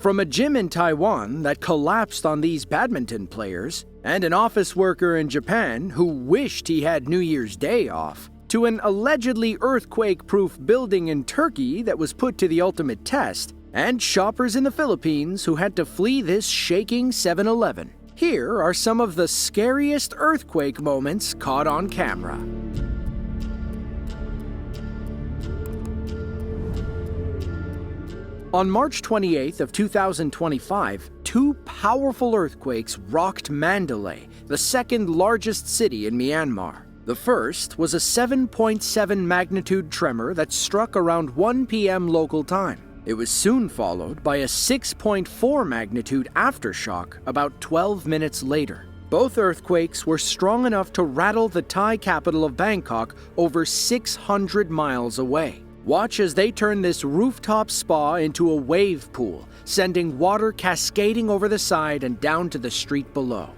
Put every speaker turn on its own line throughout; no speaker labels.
From a gym in Taiwan that collapsed on these badminton players, and an office worker in Japan who wished he had New Year's Day off, to an allegedly earthquake-proof building in Turkey that was put to the ultimate test, and shoppers in the Philippines who had to flee this shaking 7-Eleven. Here are some of the scariest earthquake moments caught on camera. On March 28th of 2025, two powerful earthquakes rocked Mandalay, the second largest city in Myanmar. The first was a 7.7 magnitude tremor that struck around 1 p.m. local time. It was soon followed by a 6.4 magnitude aftershock about 12 minutes later. Both earthquakes were strong enough to rattle the Thai capital of Bangkok over 600 miles away. Watch as they turn this rooftop spa into a wave pool, sending water cascading over the side and down to the street below.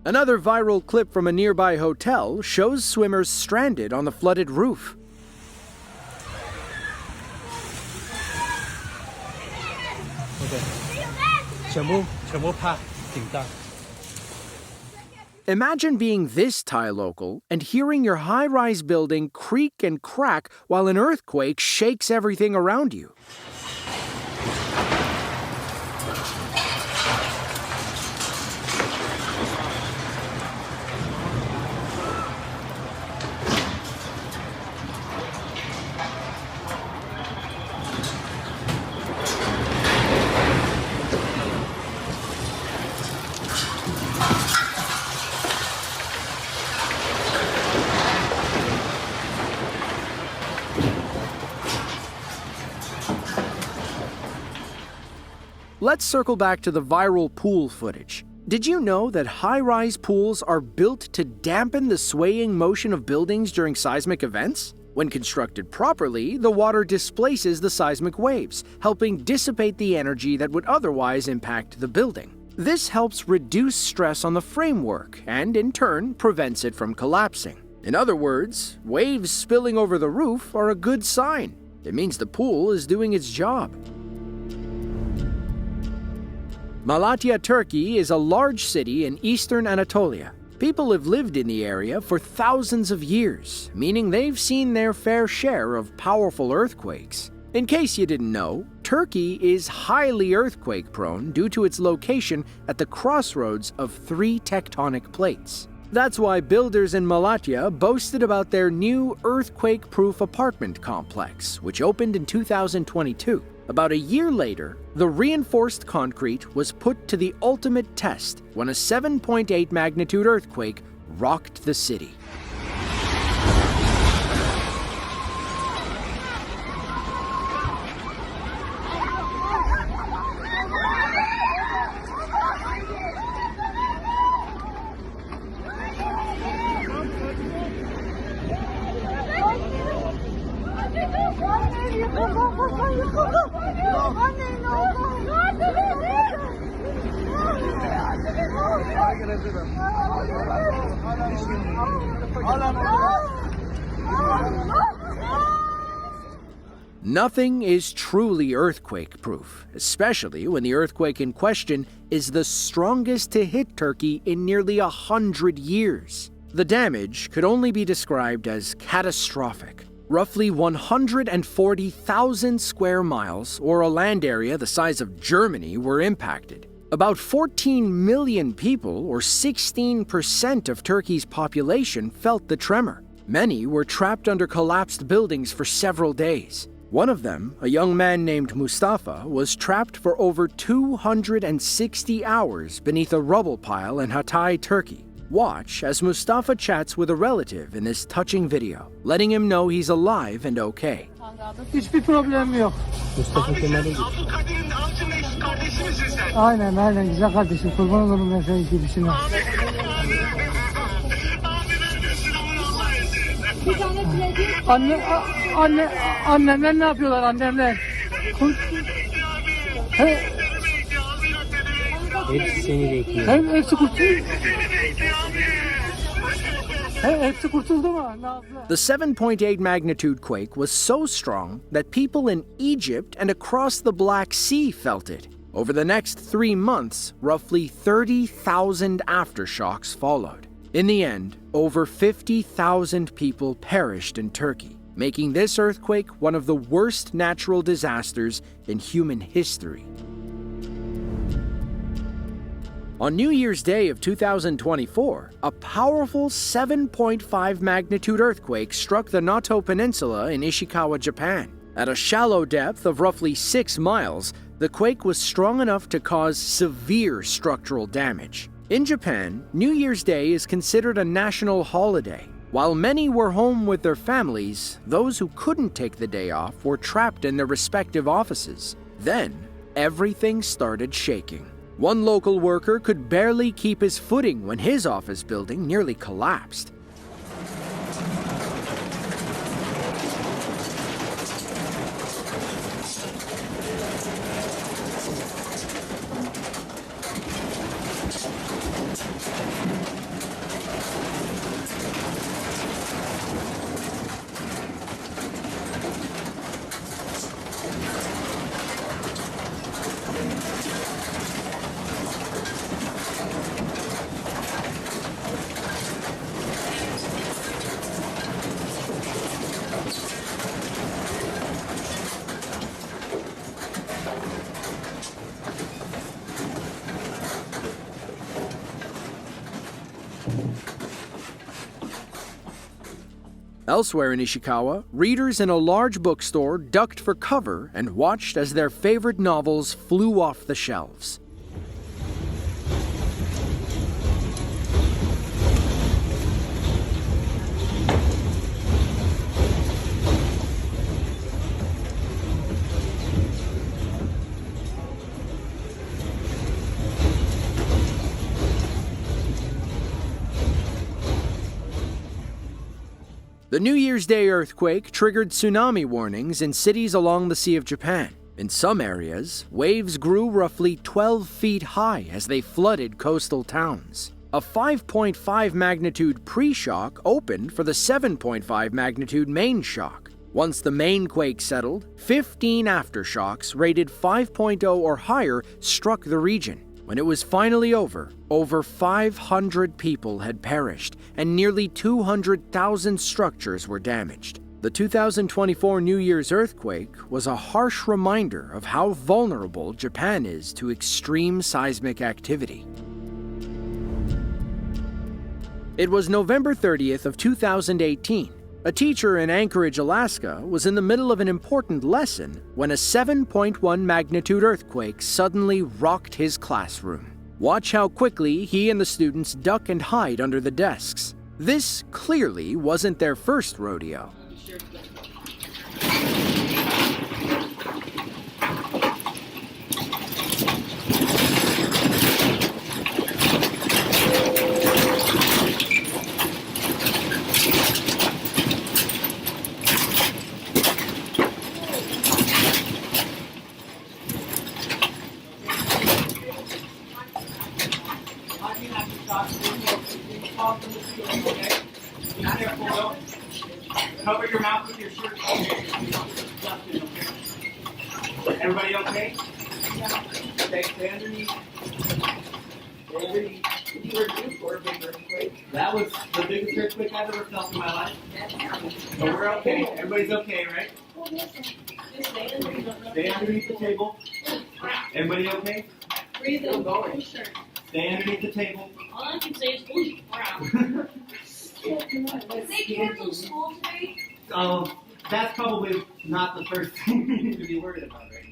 Another viral clip from a nearby hotel shows swimmers stranded on the flooded roof. Imagine being this Thai local and hearing your high-rise building creak and crack while an earthquake shakes everything around you. Let's circle back to the viral pool footage. Did you know that high-rise pools are built to dampen the swaying motion of buildings during seismic events? When constructed properly, the water displaces the seismic waves, helping dissipate the energy that would otherwise impact the building. This helps reduce stress on the framework and, in turn, prevents it from collapsing. In other words, waves spilling over the roof are a good sign. It means the pool is doing its job. Malatya, Turkey is a large city in eastern Anatolia. People have lived in the area for thousands of years, meaning they've seen their fair share of powerful earthquakes. In case you didn't know, Turkey is highly earthquake-prone due to its location at the crossroads of three tectonic plates. That's why builders in Malatya boasted about their new earthquake-proof apartment complex, which opened in 2022. About a year later, the reinforced concrete was put to the ultimate test when a 7.8 magnitude earthquake rocked the city. Nothing is truly earthquake-proof, especially when the earthquake in question is the strongest to hit Turkey in nearly 100 years. The damage could only be described as catastrophic. Roughly 140,000 square miles, or a land area the size of Germany, were impacted. About 14 million people, or 16% of Turkey's population, felt the tremor. Many were trapped under collapsed buildings for several days. One of them, a young man named Mustafa, was trapped for over 260 hours beneath a rubble pile in Hatay, Turkey. Watch as Mustafa chats with a relative in this touching video, letting him know he's alive and okay.
Hiçbir problem yok.
Mustafa Kemal'in Abdülkadir'in altındayız. Kardeşi misin sen?
Aynen güzel kardeşim. Kurban olurum ben senin gibisine.
Abi neredesin oğlum Allah izin.
Annemler ne yapıyorlar annemler?
Hepsi seni bekliyor.
Hepsi kurtuldu. Hepsi kurtuldu mu? Ne yaptılar?
The 7.8 magnitude quake was so strong that people in Egypt and across the Black Sea felt it. Over the next 3 months, roughly 30,000 aftershocks followed. In the end, over 50,000 people perished in Turkey, making this earthquake one of the worst natural disasters in human history. On New Year's Day of 2024, a powerful 7.5 magnitude earthquake struck the Noto Peninsula in Ishikawa, Japan. At a shallow depth of roughly 6 miles, the quake was strong enough to cause severe structural damage. In Japan, New Year's Day is considered a national holiday. While many were home with their families, those who couldn't take the day off were trapped in their respective offices. Then, everything started shaking. One local worker could barely keep his footing when his office building nearly collapsed. Elsewhere in Ishikawa, readers in a large bookstore ducked for cover and watched as their favorite novels flew off the shelves. The New Year's Day earthquake triggered tsunami warnings in cities along the Sea of Japan. In some areas, waves grew roughly 12 feet high as they flooded coastal towns. A 5.5 magnitude pre-shock opened for the 7.5 magnitude main shock. Once the main quake settled, 15 aftershocks rated 5.0 or higher struck the region. When it was finally over 500 people had perished and nearly 200,000 structures were damaged. The 2024 New Year's earthquake was a harsh reminder of how vulnerable Japan is to extreme seismic activity. It was November 30th of 2018. A teacher in Anchorage, Alaska, was in the middle of an important lesson when a 7.1 magnitude earthquake suddenly rocked his classroom. Watch how quickly he and the students duck and hide under the desks. This clearly wasn't their first rodeo.
Cover your mouth with your shirt. Everybody okay? Stay underneath. Stay underneath. Did you ever do for a big earthquake? That was the biggest earthquake I've ever felt in my life. So we're okay. Everybody's okay, right? Stay underneath the table. Everybody okay?
Breathe in.
Stay underneath the table.
All I can say is holy crap. Did they cancel school today?
that's probably not the first thing we need to be worried about right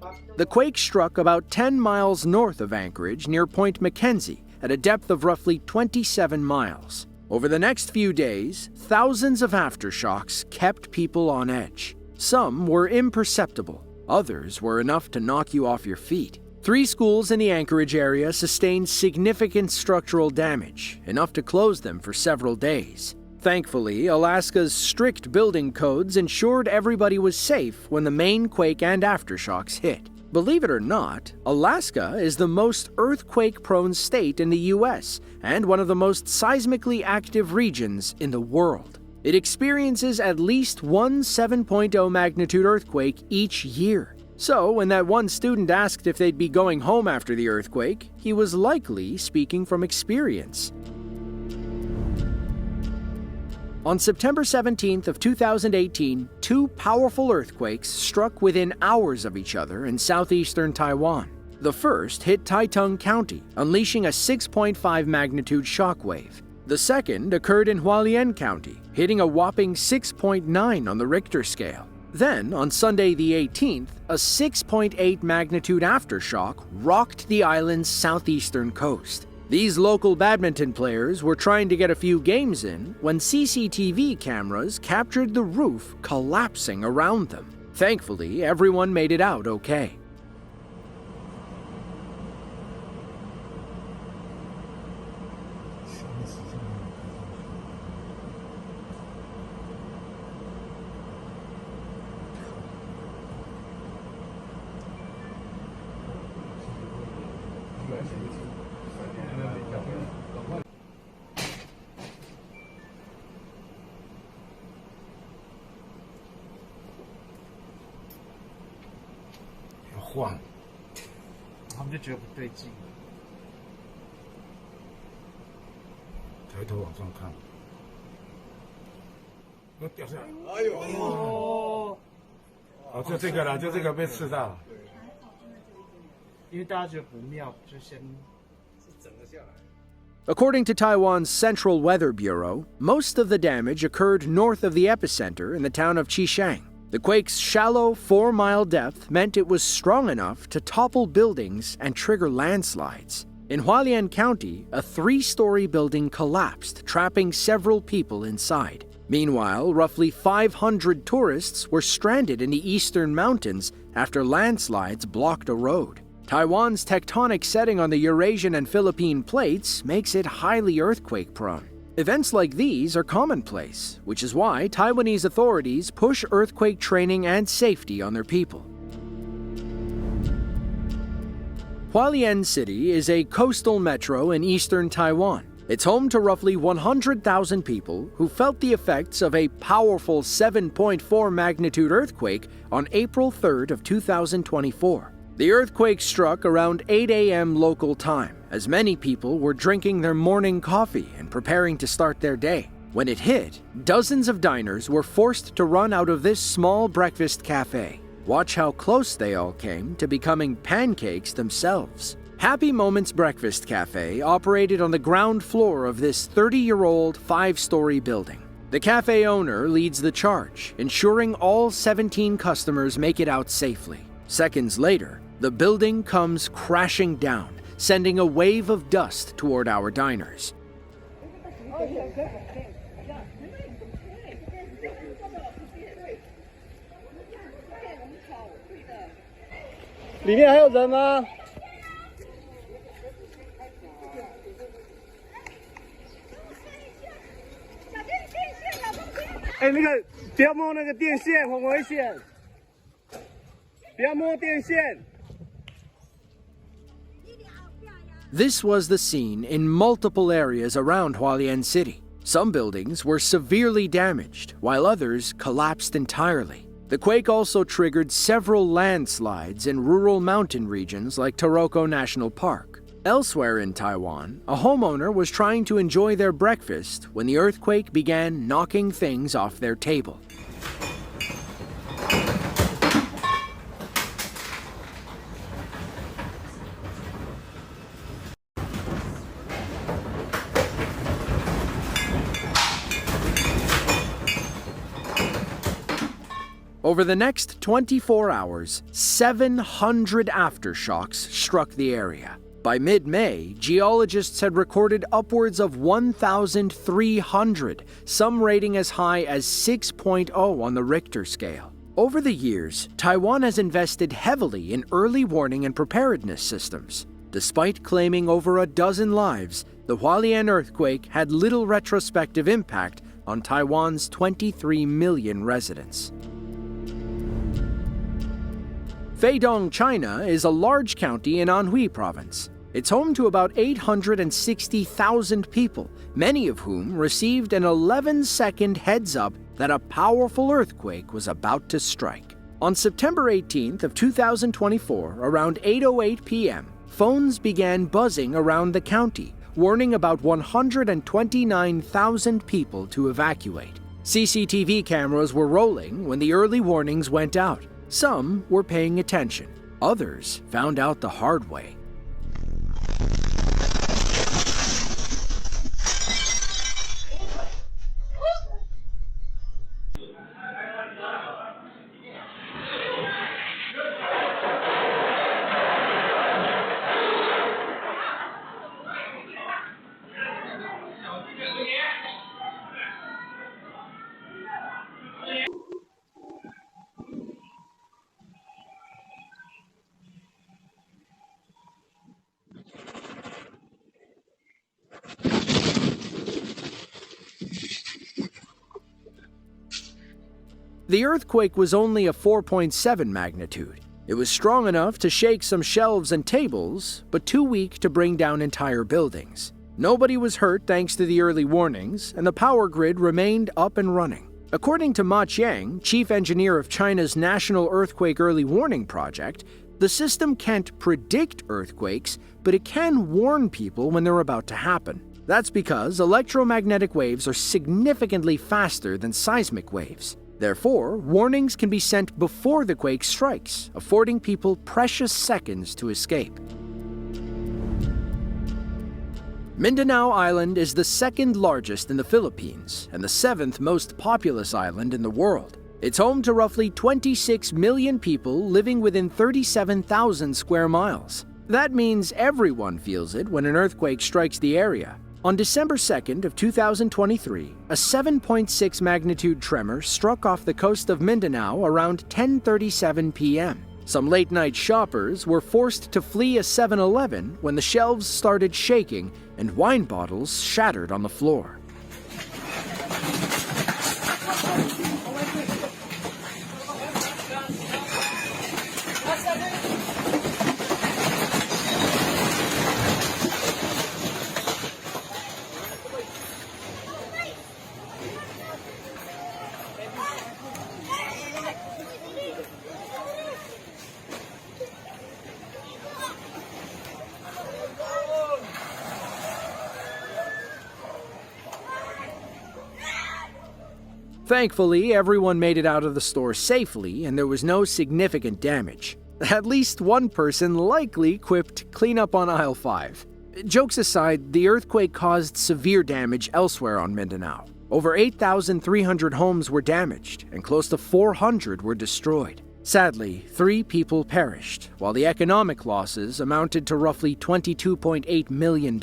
now.
The quake struck about 10 miles north of Anchorage near Point Mackenzie at a depth of roughly 27 miles. Over the next few days, thousands of aftershocks kept people on edge. Some were imperceptible, others were enough to knock you off your feet. 3 schools in the Anchorage area sustained significant structural damage, enough to close them for several days. Thankfully, Alaska's strict building codes ensured everybody was safe when the main quake and aftershocks hit. Believe it or not, Alaska is the most earthquake-prone state in the U.S. and one of the most seismically active regions in the world. It experiences at least one 7.0 magnitude earthquake each year. So, when that one student asked if they'd be going home after the earthquake, he was likely speaking from experience. On September 17th of 2018, 2 powerful earthquakes struck within hours of each other in southeastern Taiwan. The first hit Taitung County, unleashing a 6.5 magnitude shockwave. The second occurred in Hualien County, hitting a whopping 6.9 on the Richter scale. Then, on Sunday the 18th, a 6.8 magnitude aftershock rocked the island's southeastern coast. These local badminton players were trying to get a few games in when CCTV cameras captured the roof collapsing around them. Thankfully, everyone made it out okay.
晃，他们就觉得不对劲，抬头往上看，我掉下来，哎呦，哦，就这个啦，就这个被刺到，因为大家觉得不妙，就先是整个下来。
According to Taiwan's Central Weather Bureau, most of the damage occurred north of the epicenter in the town of Qishang. The quake's shallow 4-mile depth meant it was strong enough to topple buildings and trigger landslides. In Hualien County, a 3-story building collapsed, trapping several people inside. Meanwhile, roughly 500 tourists were stranded in the eastern mountains after landslides blocked a road. Taiwan's tectonic setting on the Eurasian and Philippine plates makes it highly earthquake-prone. Events like these are commonplace, which is why Taiwanese authorities push earthquake training and safety on their people. Hualien City is a coastal metro in eastern Taiwan. It's home to roughly 100,000 people who felt the effects of a powerful 7.4 magnitude earthquake on April 3rd of 2024. The earthquake struck around 8 a.m. local time, as many people were drinking their morning coffee and preparing to start their day. When it hit, dozens of diners were forced to run out of this small breakfast cafe. Watch how close they all came to becoming pancakes themselves. Happy Moments Breakfast Cafe operated on the ground floor of this 30-year-old 5-story building. The cafe owner leads the charge, ensuring all 17 customers make it out safely. Seconds later, the building comes crashing down, sending a wave of dust toward our diners.
里面还有人吗？哎，那个不要摸那个电线，很危险！不要摸电线。
This was the scene in multiple areas around Hualien City. Some buildings were severely damaged, while others collapsed entirely. The quake also triggered several landslides in rural mountain regions like Taroko National Park. Elsewhere in Taiwan, a homeowner was trying to enjoy their breakfast when the earthquake began knocking things off their table. Over the next 24 hours, 700 aftershocks struck the area. By mid-May, geologists had recorded upwards of 1,300, some rating as high as 6.0 on the Richter scale. Over the years, Taiwan has invested heavily in early warning and preparedness systems. Despite claiming over a dozen lives, the Hualien earthquake had little retrospective impact on Taiwan's 23 million residents. Feidong, China, is a large county in Anhui Province. It's home to about 860,000 people, many of whom received an 11-second heads-up that a powerful earthquake was about to strike. On September 18th of 2024, around 8:08 p.m., phones began buzzing around the county, warning about 129,000 people to evacuate. CCTV cameras were rolling when the early warnings went out. Some were paying attention. Others found out the hard way. The earthquake was only a 4.7 magnitude. It was strong enough to shake some shelves and tables, but too weak to bring down entire buildings. Nobody was hurt thanks to the early warnings, and the power grid remained up and running. According to Ma Qiang, chief engineer of China's National Earthquake Early Warning Project, the system can't predict earthquakes, but it can warn people when they're about to happen. That's because electromagnetic waves are significantly faster than seismic waves. Therefore, warnings can be sent before the quake strikes, affording people precious seconds to escape. Mindanao Island is the second largest in the Philippines and the seventh most populous island in the world. It's home to roughly 26 million people living within 37,000 square miles. That means everyone feels it when an earthquake strikes the area. On December 2nd of 2023, a 7.6 magnitude tremor struck off the coast of Mindanao around 10:37 p.m. Some late-night shoppers were forced to flee a 7-Eleven when the shelves started shaking and wine bottles shattered on the floor. Thankfully, everyone made it out of the store safely and there was no significant damage. At least one person likely quipped, "Clean up on aisle 5." Jokes aside, the earthquake caused severe damage elsewhere on Mindanao. Over 8,300 homes were damaged and close to 400 were destroyed. Sadly, 3 people perished, while the economic losses amounted to roughly $22.8 million.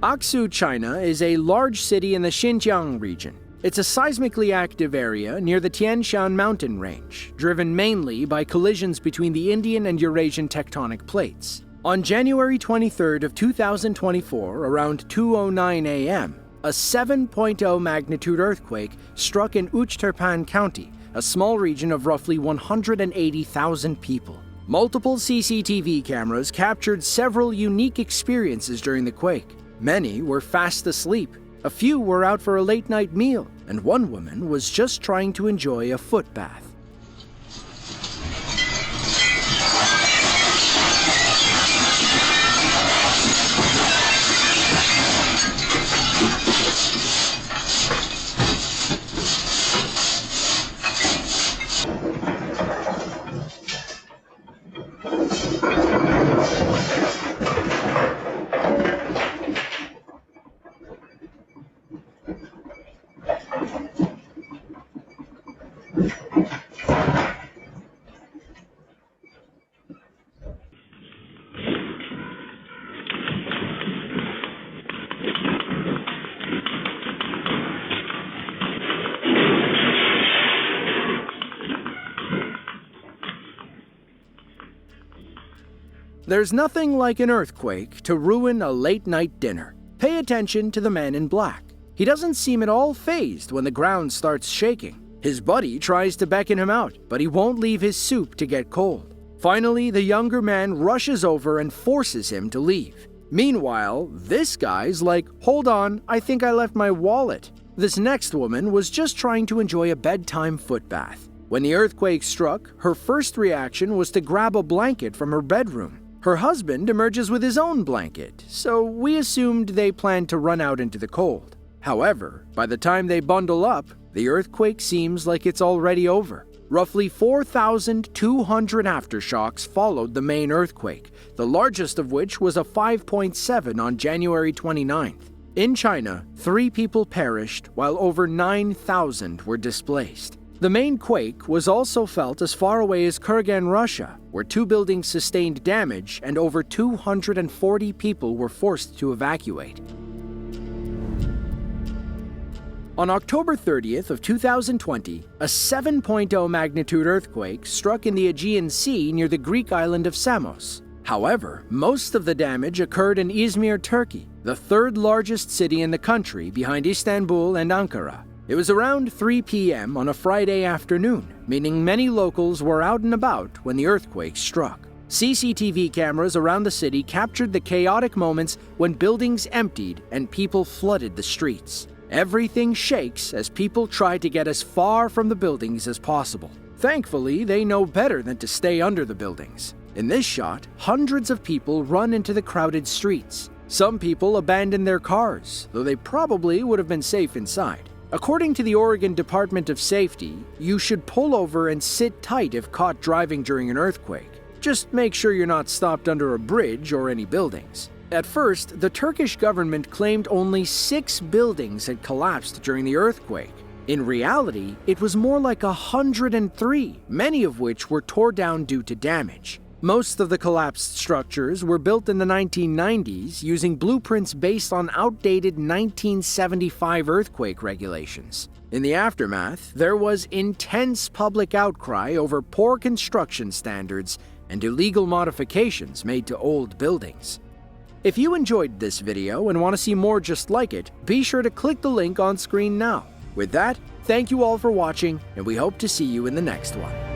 Aksu, China, is a large city in the Xinjiang region. It's a seismically active area near the Tian Shan mountain range, driven mainly by collisions between the Indian and Eurasian tectonic plates. On January 23rd of 2024, around 2:09 a.m., a 7.0 magnitude earthquake struck in Uchterpan County, a small region of roughly 180,000 people. Multiple CCTV cameras captured several unique experiences during the quake. Many were fast asleep, a few were out for a late-night meal, and one woman was just trying to enjoy a foot bath. There's nothing like an earthquake to ruin a late-night dinner. Pay attention to the man in black. He doesn't seem at all fazed when the ground starts shaking. His buddy tries to beckon him out, but he won't leave his soup to get cold. Finally, the younger man rushes over and forces him to leave. Meanwhile, this guy's like, "Hold on, I think I left my wallet." This next woman was just trying to enjoy a bedtime foot bath. When the earthquake struck, her first reaction was to grab a blanket from her bedroom. Her husband emerges with his own blanket, so we assumed they planned to run out into the cold. However, by the time they bundle up, the earthquake seems like it's already over. Roughly 4,200 aftershocks followed the main earthquake, the largest of which was a 5.7 on January 29th. In China, 3 people perished while over 9,000 were displaced. The main quake was also felt as far away as Kurgan, Russia, where 2 buildings sustained damage and over 240 people were forced to evacuate. On October 30th of 2020, a 7.0 magnitude earthquake struck in the Aegean Sea near the Greek island of Samos. However, most of the damage occurred in Izmir, Turkey, the 3rd largest city in the country behind Istanbul and Ankara. It was around 3 p.m. on a Friday afternoon, meaning many locals were out and about when the earthquake struck. CCTV cameras around the city captured the chaotic moments when buildings emptied and people flooded the streets. Everything shakes as people try to get as far from the buildings as possible. Thankfully, they know better than to stay under the buildings. In this shot, hundreds of people run into the crowded streets. Some people abandon their cars, though they probably would have been safe inside. According to the Oregon Department of Safety, you should pull over and sit tight if caught driving during an earthquake. Just make sure you're not stopped under a bridge or any buildings. At first, the Turkish government claimed only 6 buildings had collapsed during the earthquake. In reality, it was more like 103, many of which were torn down due to damage. Most of the collapsed structures were built in the 1990s using blueprints based on outdated 1975 earthquake regulations. In the aftermath, there was intense public outcry over poor construction standards and illegal modifications made to old buildings. If you enjoyed this video and want to see more just like it, be sure to click the link on screen now. With that, thank you all for watching, and we hope to see you in the next one.